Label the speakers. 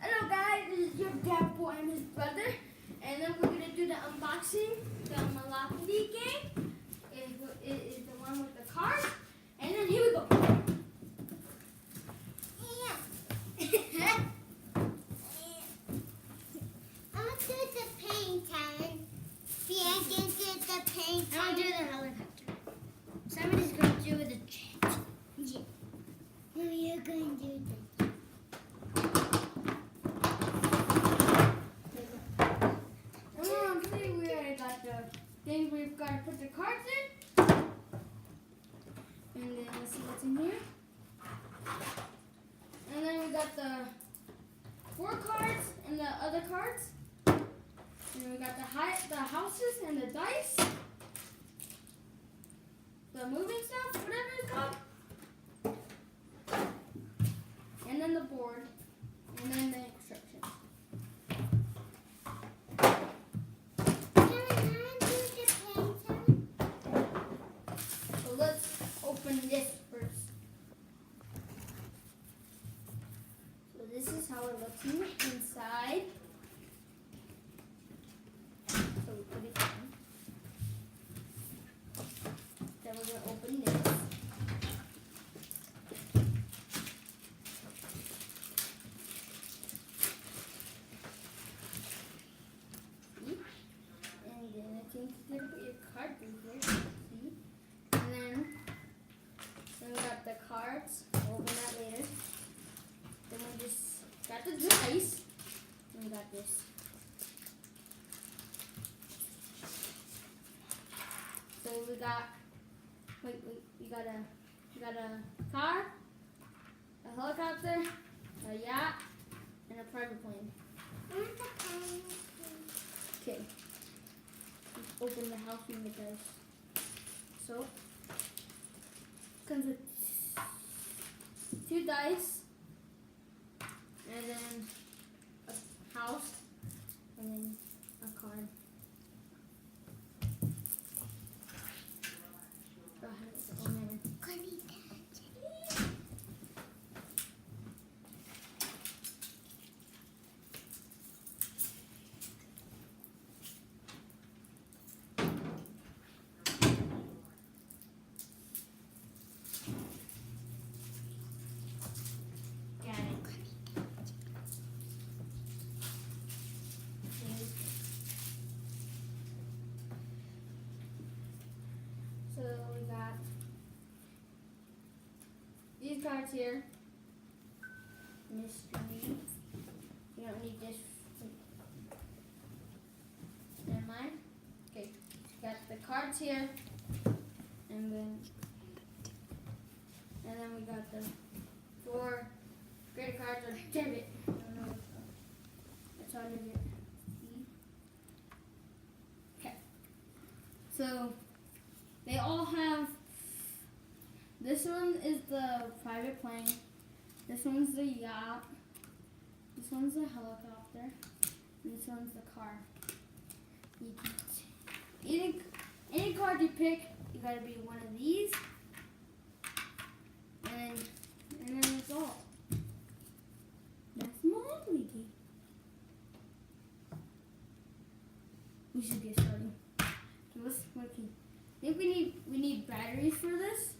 Speaker 1: Hello guys, this is your dad boy and his brother, and then we're gonna do the unboxing, the Monopoly game. It is the one with the cards, and then here we go.
Speaker 2: I'm gonna do the paint time. Yeah, do the paint.
Speaker 1: I'm gonna do the helicopter. Somebody's gonna do the jet.
Speaker 2: Yeah. No, you're going to do the
Speaker 1: We already got the thing we've got to put the cards in. And then let's see what's in here. And then we got the 4 cards and the other cards. And we got the houses and the dice. The moving stuff, whatever it's called. And then the board. And then the instructions. So let's open this first. So this is how it looks inside. So we put it down. Then we're going to open this. See? And then I think you can put your card in here. See? And then we got the cards. We'll open that later. Then we just got the dice. And we got this. So we got, we got a car, a helicopter, a yacht, and a private plane. Okay. Let's open the house and the dice. So, comes with 2 dice, and then a house, and then a card. Go ahead, open it. Got it. So we got these cards here. Mystery. You don't need this. Never mind. Okay. Got the cards here. And then we got the 4 credit cards or debit. I don't know what's called. That's all of it. Okay. So they all have, this one is the private plane, this one's the yacht, this one's the helicopter, and this one's the car. You can, any card you pick, you gotta be one of these, and then it's all. That's Monopoly game. We should get started. Okay, what's working? I think we need batteries for this.